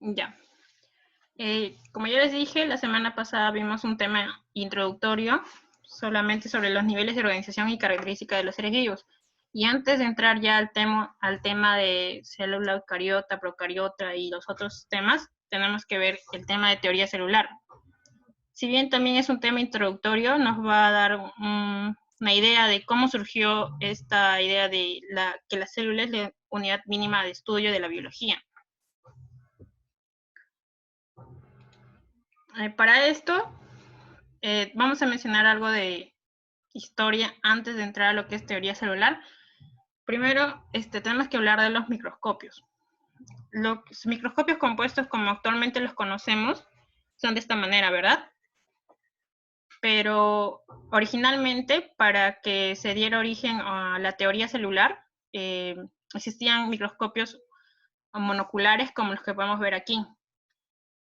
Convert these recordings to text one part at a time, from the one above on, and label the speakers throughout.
Speaker 1: Ya. Como ya les dije, la semana pasada vimos un tema introductorio solamente sobre los niveles de organización y características de los seres vivos. Y antes de entrar ya al tema de célula eucariota, procariota y los otros temas, tenemos que ver el tema de teoría celular. Si bien también es un tema introductorio, nos va a dar una idea de cómo surgió esta idea de que la célula es la unidad mínima de estudio de la biología. Para esto, vamos a mencionar algo de historia antes de entrar a lo que es teoría celular. Primero, tenemos que hablar de los microscopios. Los microscopios compuestos, como actualmente los conocemos, son de esta manera, ¿verdad? Pero originalmente, para que se diera origen a la teoría celular, existían microscopios monoculares como los que podemos ver aquí,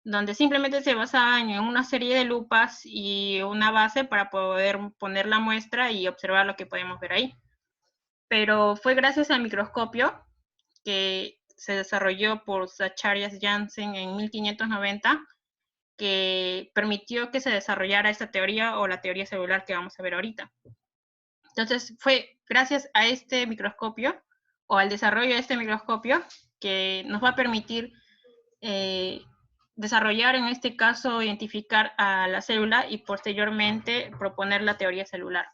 Speaker 1: donde simplemente se basaban en una serie de lupas y una base para poder poner la muestra y observar lo que podemos ver ahí. Pero fue gracias al microscopio que se desarrolló por Zacharias Janssen en 1590 que permitió que se desarrollara esta teoría o la teoría celular que vamos a ver ahorita. Entonces fue gracias a este microscopio o al desarrollo de este microscopio que nos va a permitir desarrollar, en este caso, identificar a la célula y posteriormente proponer la teoría celular.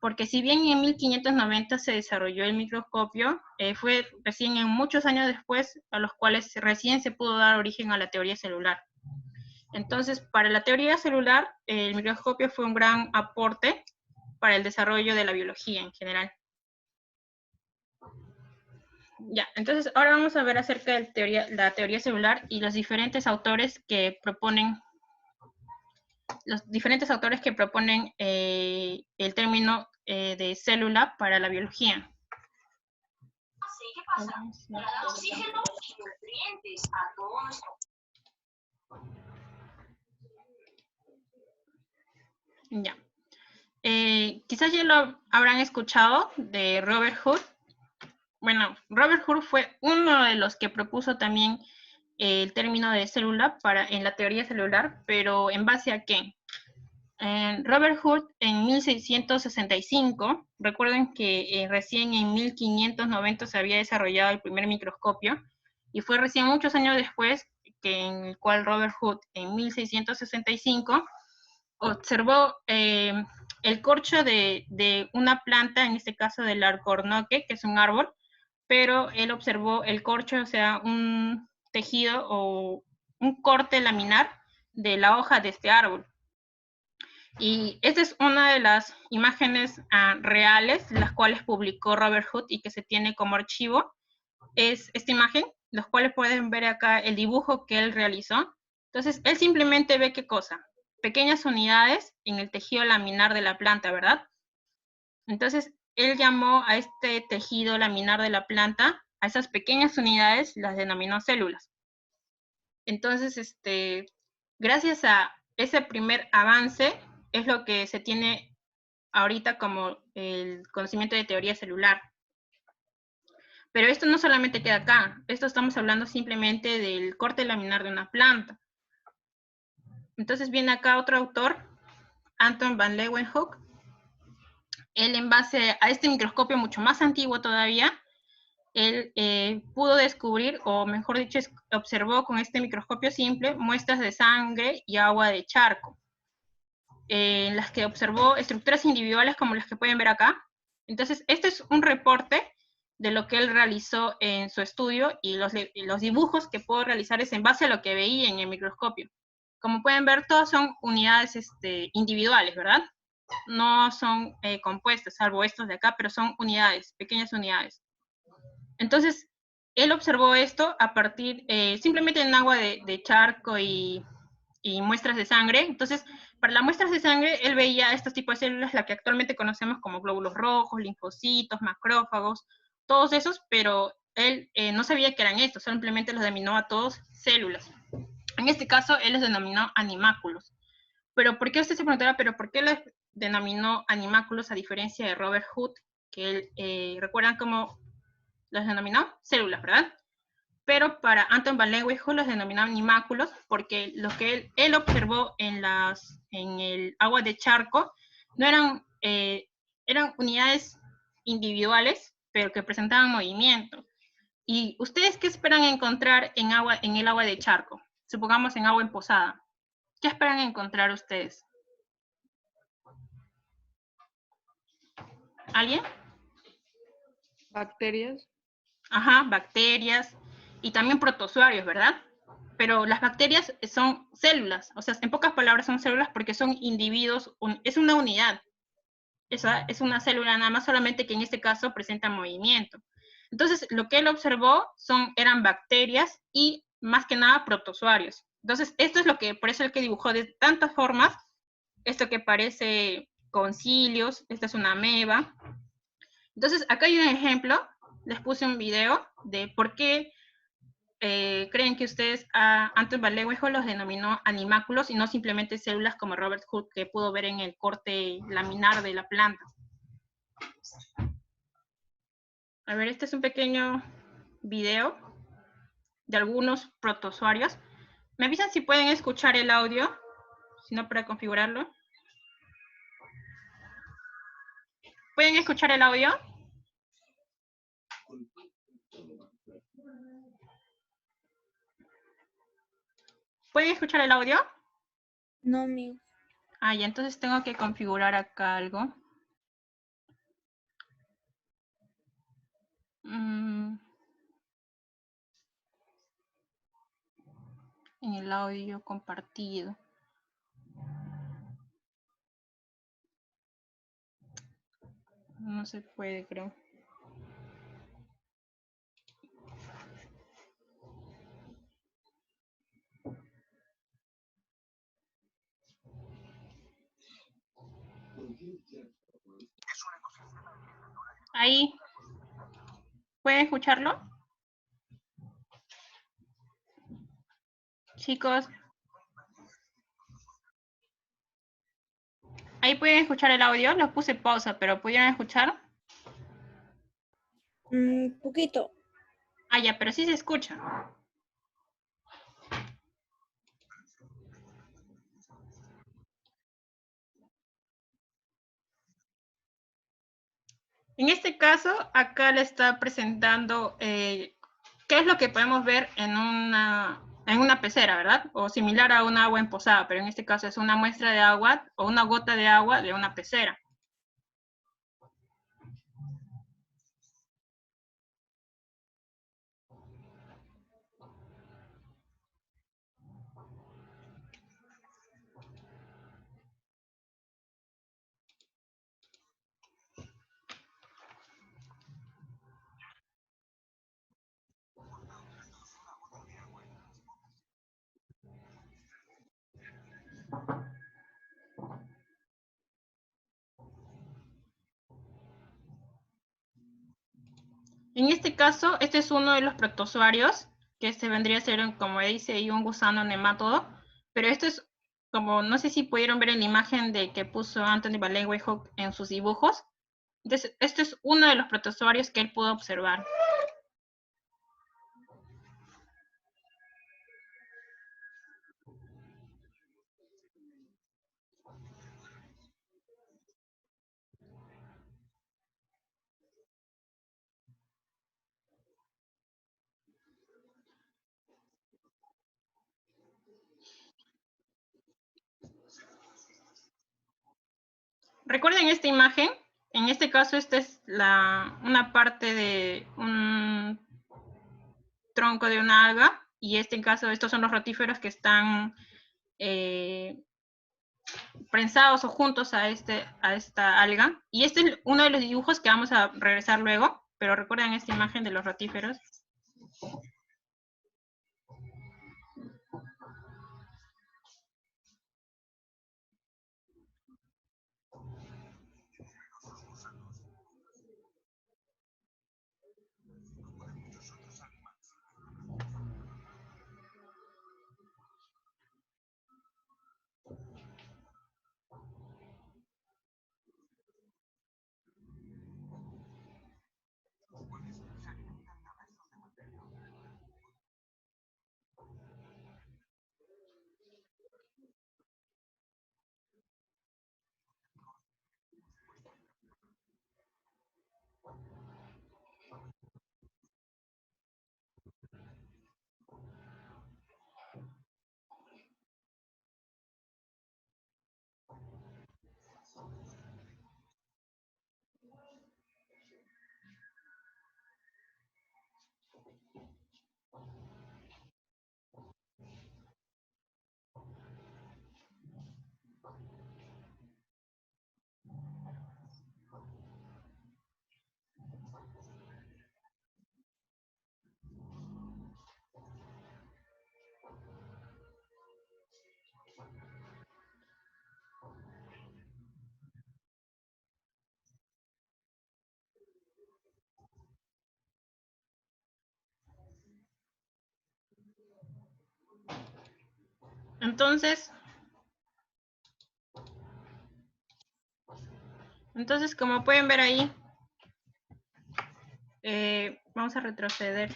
Speaker 1: Porque si bien en 1590 se desarrolló el microscopio, fue recién en muchos años después a los cuales recién se pudo dar origen a la teoría celular. Entonces, para la teoría celular, el microscopio fue un gran aporte para el desarrollo de la biología en general. Ya, entonces ahora vamos a ver acerca de la teoría celular y los diferentes autores que proponen el término de célula para la biología.
Speaker 2: ¿Qué pasa? Para dar oxígeno y nutrientes a todo nuestro.
Speaker 1: Ya. Quizás ya lo habrán escuchado de Robert Hooke. Bueno, Robert Hooke fue uno de los que propuso también el término de célula en la teoría celular, pero ¿en base a qué? Robert Hooke en 1665, recuerden que recién en 1590 se había desarrollado el primer microscopio y fue recién muchos años después en el cual Robert Hooke en 1665 observó el corcho de una planta, en este caso del alcornoque, que es un árbol, pero él observó el corcho, o sea, un tejido o un corte laminar de la hoja de este árbol. Y esta es una de las imágenes reales, las cuales publicó Robert Hooke y que se tiene como archivo. Es esta imagen, los cuales pueden ver acá el dibujo que él realizó. Entonces, él simplemente ve qué cosa, pequeñas unidades en el tejido laminar de la planta, ¿verdad? Entonces, él llamó a este tejido laminar de la planta, a esas pequeñas unidades, las denominó células. Entonces, gracias a ese primer avance, es lo que se tiene ahorita como el conocimiento de teoría celular. Pero esto no solamente queda acá, esto estamos hablando simplemente del corte laminar de una planta. Entonces viene acá otro autor, Anton van Leeuwenhoek. Él, en base a este microscopio mucho más antiguo todavía, él pudo descubrir, o mejor dicho, observó con este microscopio simple muestras de sangre y agua de charco, en las que observó estructuras individuales como las que pueden ver acá. Entonces, este es un reporte de lo que él realizó en su estudio y los dibujos que puedo realizar es en base a lo que veía en el microscopio. Como pueden ver, todas son unidades individuales, ¿verdad? No son compuestas, salvo estos de acá, pero son unidades, pequeñas unidades. Entonces, él observó esto a partir simplemente en agua de charco y muestras de sangre. Entonces, para las muestras de sangre, él veía estos tipos de células, las que actualmente conocemos como glóbulos rojos, linfocitos, macrófagos, todos esos, pero él no sabía que eran estos, simplemente los denominó a todos células. En este caso, él los denominó animáculos. Pero ¿por qué usted se preguntará, pero por qué los denominó animáculos a diferencia de Robert Hooke, que él, recuerdan cómo los denominó? Células, ¿verdad? pero para Anton van Leeuwenhoek los denominaban animáculos porque lo que él observó en el agua de charco no eran unidades individuales, pero que presentaban movimiento. ¿Y ustedes qué esperan encontrar en el agua de charco? Supongamos en agua emposada. ¿Qué esperan encontrar ustedes? ¿Alguien?
Speaker 3: Bacterias.
Speaker 1: Ajá, bacterias y también protozoarios, ¿verdad? Pero las bacterias son células, o sea, en pocas palabras son células porque son individuos, es una unidad. Esa es una célula nada más, solamente que en este caso presenta movimiento. Entonces, lo que él observó eran bacterias y más que nada protozoarios. Entonces, esto es por eso es que dibujó de tantas formas, esto que parece con cilios, esta es una ameba. Entonces, acá hay un ejemplo, les puse un video de por qué creen que ustedes a Anton van Leeuwenhoek los denominó animáculos y no simplemente células como Robert Hooke que pudo ver en el corte laminar de la planta. A ver, este es un pequeño video de algunos protozoarios. ¿Me avisan si pueden escuchar el audio? Si no, para configurarlo. ¿Pueden escuchar el audio? ¿Pueden escuchar el audio?
Speaker 4: No, mi.
Speaker 1: Ah, ya, entonces tengo que configurar acá algo. En el audio compartido. No se puede, creo. Ahí. ¿Pueden escucharlo? Chicos. Ahí pueden escuchar el audio. Los puse pausa, pero ¿pudieron escuchar?
Speaker 4: Poquito.
Speaker 1: Ah, ya, pero sí se escucha. En este caso, acá le está presentando qué es lo que podemos ver en una pecera, ¿verdad? O similar a una agua emposada, pero en este caso es una muestra de agua o una gota de agua de una pecera. En este caso, este es uno de los protozoarios, que este vendría a ser, como dice ahí, un gusano nemátodo, pero esto es como, no sé si pudieron ver en la imagen de que puso Anthony van Leeuwenhoek en sus dibujos. Entonces, este es uno de los protozoarios que él pudo observar. Recuerden esta imagen, en este caso esta es una parte de un tronco de una alga, y en caso estos son los rotíferos que están prensados o juntos a esta alga. Y este es uno de los dibujos que vamos a regresar luego, pero recuerden esta imagen de los rotíferos. Entonces, como pueden ver ahí, vamos a retroceder.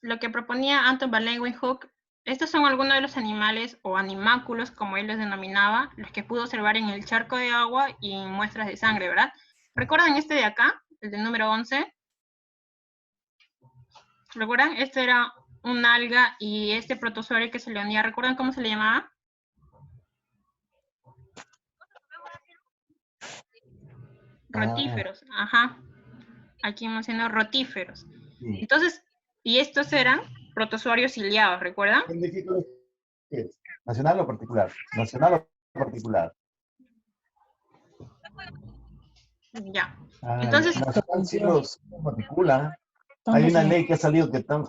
Speaker 1: Lo que proponía Anton van Leeuwenhoek, estos son algunos de los animales o animáculos, como él los denominaba, los que pudo observar en el charco de agua y en muestras de sangre, ¿verdad? ¿Recuerdan este de acá, el del número 11? ¿Recuerdan? Este era un alga y este protozoario que se le unía, ¿recuerdan cómo se le llamaba? Rotíferos, ajá. Aquí mencionó rotíferos.
Speaker 3: Sí.
Speaker 1: Entonces, y estos eran protozoarios ciliados, ¿recuerdan?
Speaker 3: ¿Qué es? ¿Nacional o particular? ¿Nacional o particular?
Speaker 1: Ya.
Speaker 3: Ah,
Speaker 1: Entonces,
Speaker 3: nacional sí los matricula. Hay una ley que ha salido que están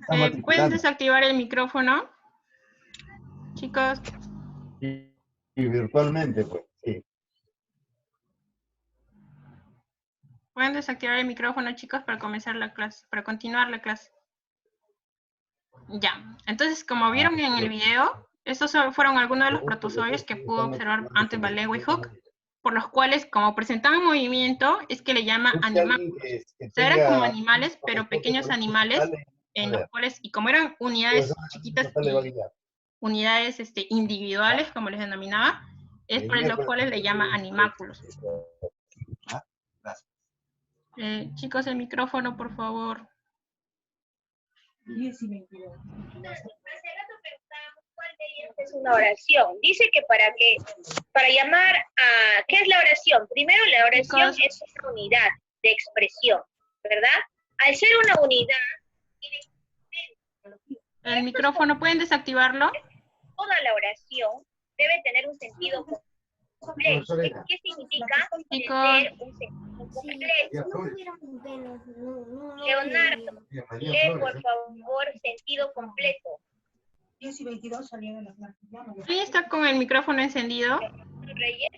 Speaker 1: ¿pueden
Speaker 3: matriculando.
Speaker 1: desactivar el micrófono? Chicos,
Speaker 3: Y virtualmente, pues, sí.
Speaker 1: ¿pueden desactivar el micrófono, chicos, para comenzar la clase, para continuar la clase? Ya. Entonces, como vieron en el video, estos fueron algunos de los protozoarios que pudo observar Anton van Leeuwenhoek, por los cuales, como presentaban movimiento, es que le llama animáculos. O sea, eran como animales, pero pequeños animales, en los cuales, y como eran unidades chiquitas y unidades individuales, como les denominaba, es por los cuales le llama animáculos. Chicos, el micrófono, por favor.
Speaker 2: Es una oración. Dice que para llamar a, ¿qué es la oración? Primero, la oración
Speaker 1: Chicos,
Speaker 2: es una unidad de expresión, ¿verdad? Al ser una unidad,
Speaker 1: el micrófono, ¿pueden desactivarlo?
Speaker 2: toda la oración debe tener un sentido completo. ¿Qué significa tener un sentido completo? Leonardo, lee por favor sentido completo.
Speaker 5: 10 y 22 salían de la clase.
Speaker 1: ¿Quién está con el micrófono encendido?
Speaker 2: Reyes.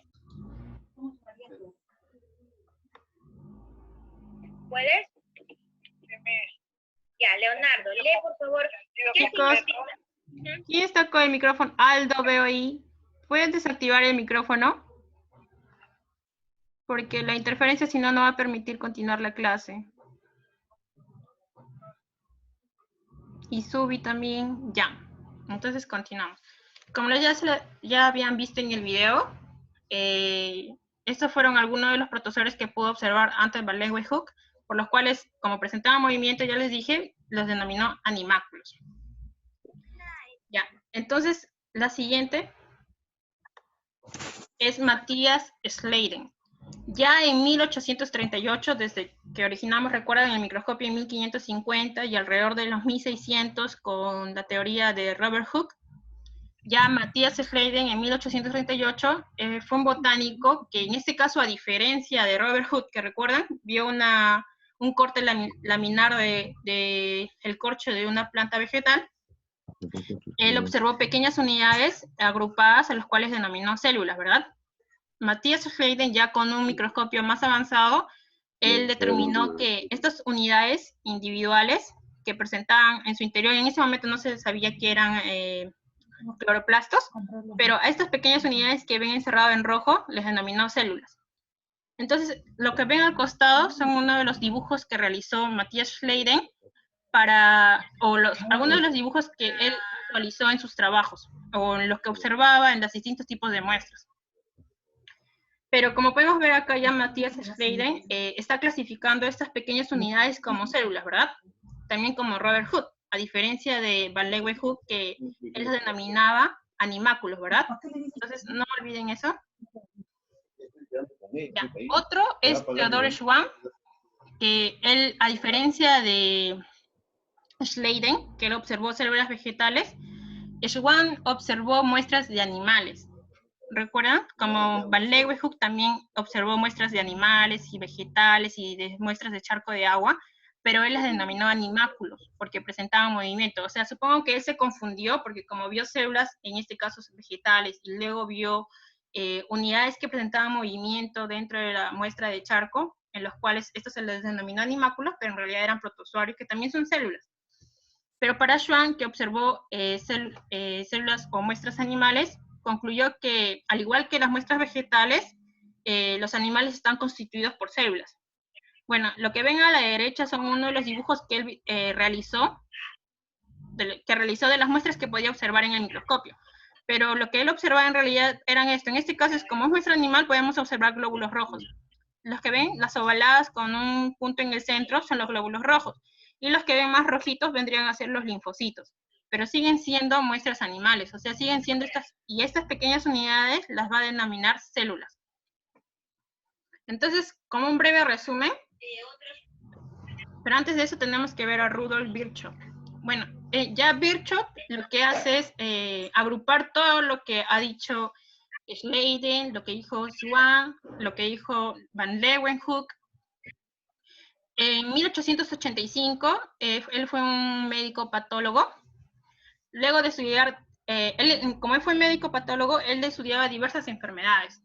Speaker 2: ¿Puedes? Ya, Leonardo, lee por favor. ¿Qué
Speaker 1: Chicos,
Speaker 2: significa?
Speaker 1: ¿quién está con el micrófono? Aldo, veo ahí. ¿Pueden desactivar el micrófono? Porque la interferencia, si no, no va a permitir continuar la clase. Y Subi también, ya. Entonces continuamos. Como ya habían visto en el video, estos fueron algunos de los protozoarios que pudo observar Anton van Leeuwenhoek, por los cuales, como presentaba movimiento, ya les dije, los denominó animáculos. Ya, entonces la siguiente es Matthias Schleiden. Ya en 1838, desde que originamos, recuerdan, el microscopio en 1550 y alrededor de los 1600 con la teoría de Robert Hooke, ya Matthias Schleiden en 1838 fue un botánico que en este caso, a diferencia de Robert Hooke, que recuerdan, vio un corte laminar de el corcho de una planta vegetal. Él observó pequeñas unidades agrupadas a las cuales denominó células, ¿verdad? Matthias Schleiden, ya con un microscopio más avanzado, él determinó que estas unidades individuales que presentaban en su interior, en ese momento no se sabía que eran cloroplastos, pero a estas pequeñas unidades que ven encerrado en rojo les denominó células. Entonces, lo que ven al costado son uno de los dibujos que realizó Matthias Schleiden algunos de los dibujos que él realizó en sus trabajos, o en los que observaba en los distintos tipos de muestras. Pero como podemos ver acá ya Matthias Schleiden está clasificando estas pequeñas unidades como células, ¿verdad? También como Robert Hooke, a diferencia de van Leeuwenhoek, que él los denominaba animáculos, ¿verdad? Entonces, no olviden eso. Ya. Otro es Theodore Schwann, que él, a diferencia de Schleiden, que él observó células vegetales, Schwann observó muestras de animales. ¿Recuerdan? Como van Leeuwenhoek también observó muestras de animales y vegetales y de muestras de charco de agua, pero él las denominó animáculos porque presentaban movimiento. O sea, supongo que él se confundió porque como vio células, en este caso vegetales, y luego vio unidades que presentaban movimiento dentro de la muestra de charco, en los cuales estos se les denominó animáculos, pero en realidad eran protozoarios que también son células. Pero para Schwann, que observó células o muestras animales, concluyó que, al igual que las muestras vegetales, los animales están constituidos por células. Bueno, lo que ven a la derecha son uno de los dibujos que él realizó de las muestras que podía observar en el microscopio. Pero lo que él observaba en realidad eran esto. En este caso, como es muestra animal, podemos observar glóbulos rojos. Los que ven, las ovaladas con un punto en el centro, son los glóbulos rojos. Y los que ven más rojitos vendrían a ser los linfocitos. Pero siguen siendo muestras animales, o sea, siguen siendo estas pequeñas unidades las va a denominar células. Entonces, como un breve resumen, pero antes de eso tenemos que ver a Rudolf Virchow. Bueno, ya Virchow lo que hace es agrupar todo lo que ha dicho Schleiden, lo que dijo Schwann, lo que dijo Van Leeuwenhoek. En 1885, él fue un médico patólogo. Luego de estudiar, como él fue médico patólogo, él estudiaba diversas enfermedades.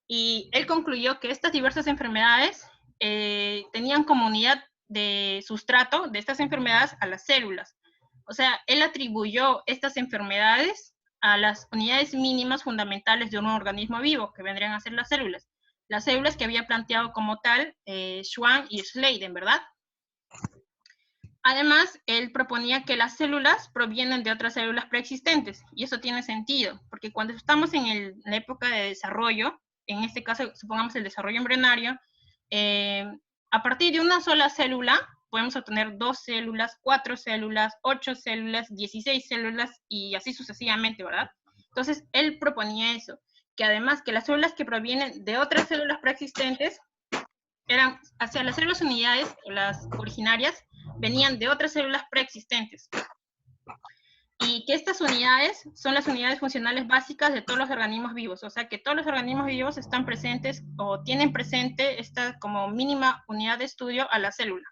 Speaker 1: Y él concluyó que estas diversas enfermedades tenían como unidad de sustrato de estas enfermedades a las células. O sea, él atribuyó estas enfermedades a las unidades mínimas fundamentales de un organismo vivo, que vendrían a ser las células que había planteado como tal Schwann y Schleiden, ¿verdad? Además, él proponía que las células provienen de otras células preexistentes, y eso tiene sentido, porque cuando estamos en la época de desarrollo, en este caso, supongamos el desarrollo embrionario, a partir de una sola célula, podemos obtener 2 células, 4 células, 8 células, 16 células, y así sucesivamente, ¿verdad? Entonces, él proponía eso, que además que las células que provienen de otras células preexistentes, hacia las células unidades, las originarias, venían de otras células preexistentes. Y que estas unidades son las unidades funcionales básicas de todos los organismos vivos. O sea, que todos los organismos vivos están presentes o tienen presente esta como mínima unidad de estudio a la célula.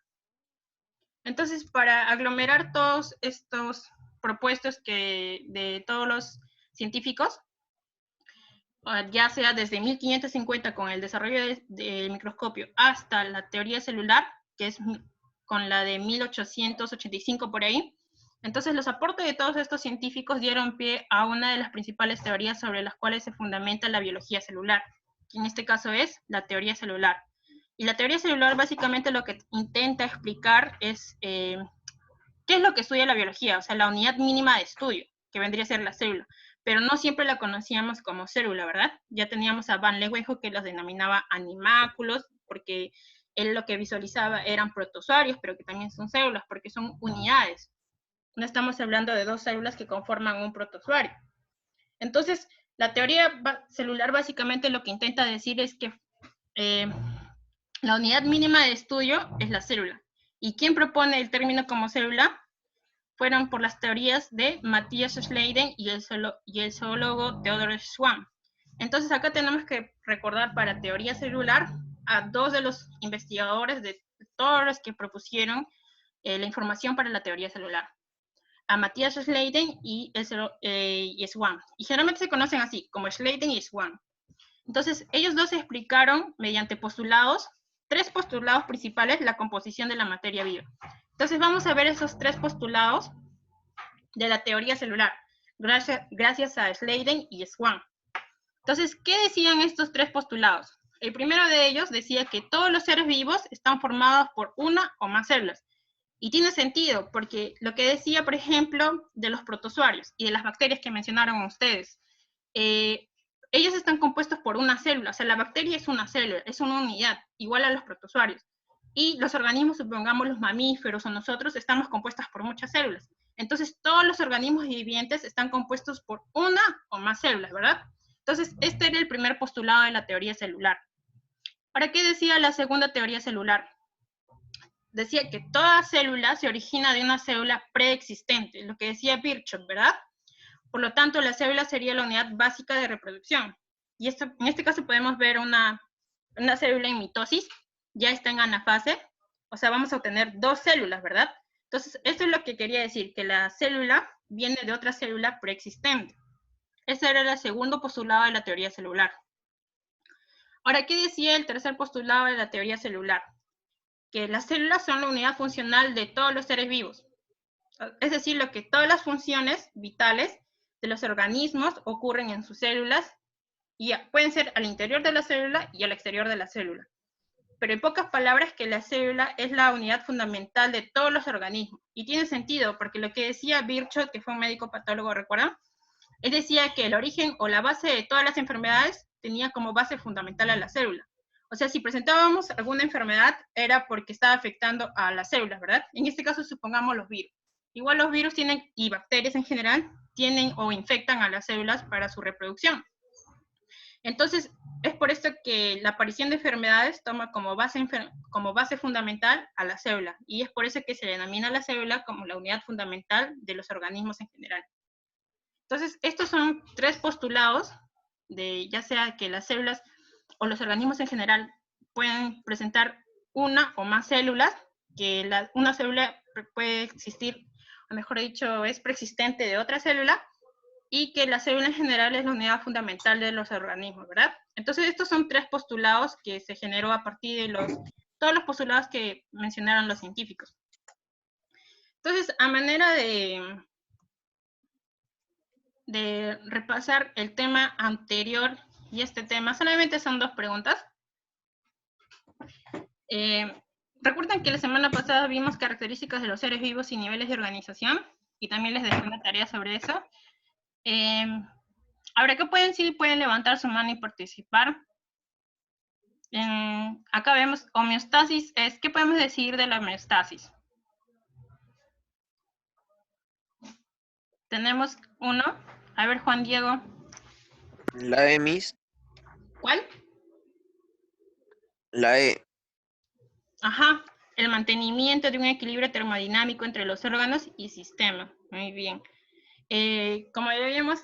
Speaker 1: Entonces, para aglomerar todos estos propuestos de todos los científicos, ya sea desde 1550 con el desarrollo del microscopio hasta la teoría celular, que es con la de 1885 por ahí. Entonces, los aportes de todos estos científicos dieron pie a una de las principales teorías sobre las cuales se fundamenta la biología celular, que en este caso es la teoría celular. Y la teoría celular básicamente lo que intenta explicar es qué es lo que estudia la biología, o sea, la unidad mínima de estudio, que vendría a ser la célula. Pero no siempre la conocíamos como célula, ¿verdad? Ya teníamos a Van Leeuwenhoek que los denominaba animáculos, porque él lo que visualizaba eran protozoarios, pero que también son células, porque son unidades. No estamos hablando de 2 células que conforman un protozoario. Entonces, la teoría celular básicamente lo que intenta decir es que la unidad mínima de estudio es la célula. ¿Y quién propone el término como célula? Fueron por las teorías de Matthias Schleiden y el zoólogo Theodor Schwann. Entonces acá tenemos que recordar para teoría celular a 2 de los investigadores de todos los que propusieron la información para la teoría celular. A Matthias Schleiden y Schwann. Y generalmente se conocen así, como Schleiden y Schwann. Entonces, ellos dos explicaron mediante postulados, 3 postulados principales, la composición de la materia viva. Entonces, vamos a ver esos 3 postulados de la teoría celular, gracias a Schleiden y Schwann. Entonces, ¿qué decían estos 3 postulados? El primero de ellos decía que todos los seres vivos están formados por una o más células. Y tiene sentido, porque lo que decía, por ejemplo, de los protozoarios y de las bacterias que mencionaron ustedes, ellos están compuestos por una célula, o sea, la bacteria es una célula, es una unidad, igual a los protozoarios. Y los organismos, supongamos los mamíferos o nosotros, estamos compuestos por muchas células. Entonces, todos los organismos vivientes están compuestos por una o más células, ¿verdad? Entonces, este era el primer postulado de la teoría celular. ¿Para qué decía la segunda teoría celular? Decía que toda célula se origina de una célula preexistente, lo que decía Virchow, ¿verdad? Por lo tanto, la célula sería la unidad básica de reproducción. Y en este caso podemos ver una célula en mitosis, ya está en anafase, o sea, vamos a obtener 2 células, ¿verdad? Entonces, esto es lo que quería decir, que la célula viene de otra célula preexistente. Ese era el segundo postulado de la teoría celular. Ahora, ¿qué decía el tercer postulado de la teoría celular? Que las células son la unidad funcional de todos los seres vivos. Es decir, todas las funciones vitales de los organismos ocurren en sus células y pueden ser al interior de la célula y al exterior de la célula. Pero en pocas palabras que la célula es la unidad fundamental de todos los organismos. Y tiene sentido, porque lo que decía Virchow, que fue un médico patólogo, ¿recuerdan? Él decía que el origen o la base de todas las enfermedades tenía como base fundamental a la célula. O sea, si presentábamos alguna enfermedad, era porque estaba afectando a las células, ¿verdad? En este caso, supongamos los virus. Igual los virus tienen, y bacterias en general, tienen o infectan a las células para su reproducción. Entonces, es por esto que la aparición de enfermedades toma como base fundamental a la célula, y es por eso que se denomina la célula como la unidad fundamental de los organismos en general. Entonces, estos son 3 postulados de ya sea que las células o los organismos en general pueden presentar una o más células, que una célula puede existir, o mejor dicho, es preexistente de otra célula, y que la célula en general es la unidad fundamental de los organismos, ¿verdad? Entonces, estos son 3 postulados que se generó a partir de todos los postulados que mencionaron los científicos. Entonces, a manera de repasar el tema anterior y este tema, solamente son 2 preguntas. Recuerdan que la semana pasada vimos características de los seres vivos y niveles de organización, y también les dejé una tarea sobre eso. Ahora, ¿qué pueden decir? Pueden levantar su mano y participar. Acá vemos homeostasis. ¿Qué podemos decir de la homeostasis? Tenemos uno. A ver, Juan Diego.
Speaker 6: La E, Miss.
Speaker 1: ¿Cuál?
Speaker 6: La E.
Speaker 1: Ajá. El mantenimiento de un equilibrio termodinámico entre los órganos y sistemas. Muy bien. Como ya habíamos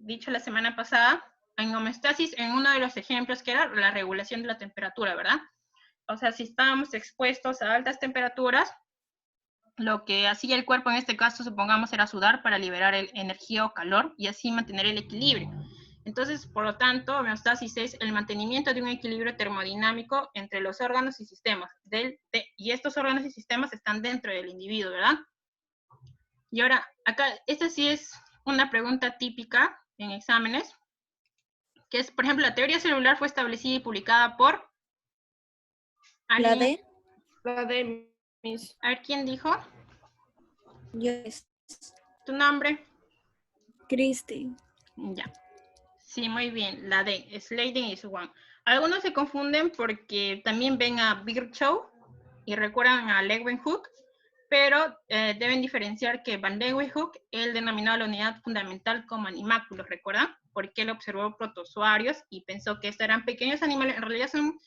Speaker 1: dicho la semana pasada, en homeostasis, en uno de los ejemplos que era la regulación de la temperatura, ¿verdad? O sea, si estábamos expuestos a altas temperaturas, lo que hacía el cuerpo en este caso, supongamos, era sudar para liberar energía o calor y así mantener el equilibrio. Entonces, por lo tanto, homeostasis es el mantenimiento de un equilibrio termodinámico entre los órganos y sistemas. Y estos órganos y sistemas están dentro del individuo, ¿verdad? Y ahora, acá, esta sí es una pregunta típica en exámenes, que es, por ejemplo, la teoría celular fue establecida y publicada por...
Speaker 4: La D.
Speaker 7: La D, Miss.
Speaker 1: A ver, ¿quién dijo?
Speaker 4: Yo.
Speaker 1: ¿Tu nombre?
Speaker 4: Cristi.
Speaker 1: Ya. Sí, muy bien. La D. Sladen is one. Algunos se confunden porque también ven a Virchow y recuerdan a Leeuwenhoek, pero deben diferenciar que Van Leeuwenhoek, él denominó a la unidad fundamental como animáculos, ¿recuerdan? Porque él observó protozoarios y pensó que estos eran pequeños animales, en realidad son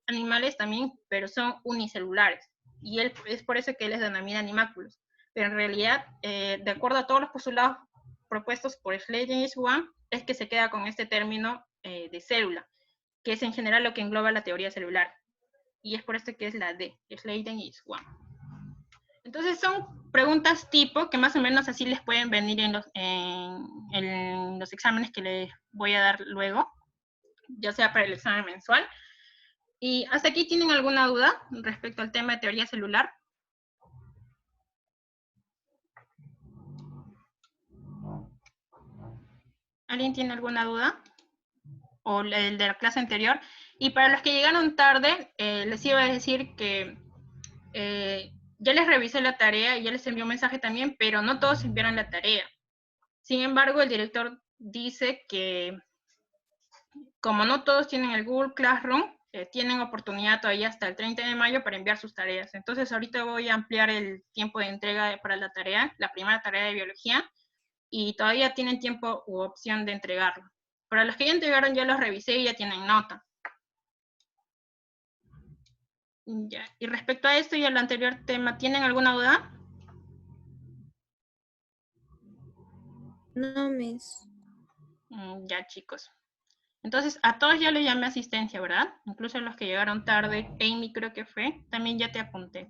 Speaker 1: animales también, pero son unicelulares. Y él es por eso que él les denomina animáculos. Pero en realidad, de acuerdo a todos los postulados propuestos por Sladen y Swan, es que se queda con este término de célula, que es en general lo que engloba la teoría celular. Y es por esto que es la D, Sladen y Swan. Entonces son preguntas tipo que más o menos así les pueden venir en los exámenes que les voy a dar luego, ya sea para el examen mensual. ¿Y hasta aquí tienen alguna duda respecto al tema de teoría celular? ¿Alguien tiene alguna duda? ¿O el de la clase anterior? Y para los que llegaron tarde, les iba a decir que ya les revisé la tarea y ya les envió un mensaje también, pero no todos enviaron la tarea. Sin embargo, el director dice que como no todos tienen el Google Classroom, tienen oportunidad todavía hasta el 30 de mayo para enviar sus tareas. Entonces, ahorita voy a ampliar el tiempo de entrega para la tarea, la primera tarea de biología, y todavía tienen tiempo u opción de entregarlo. Para los que ya entregaron, ya los revisé y ya tienen nota. Ya. Y respecto a esto y al anterior tema, ¿tienen alguna duda?
Speaker 4: No, Miss.
Speaker 1: Ya, chicos. Entonces, a todos ya les llamé asistencia, ¿verdad? Incluso a los que llegaron tarde, Amy creo que fue, también ya te apunté.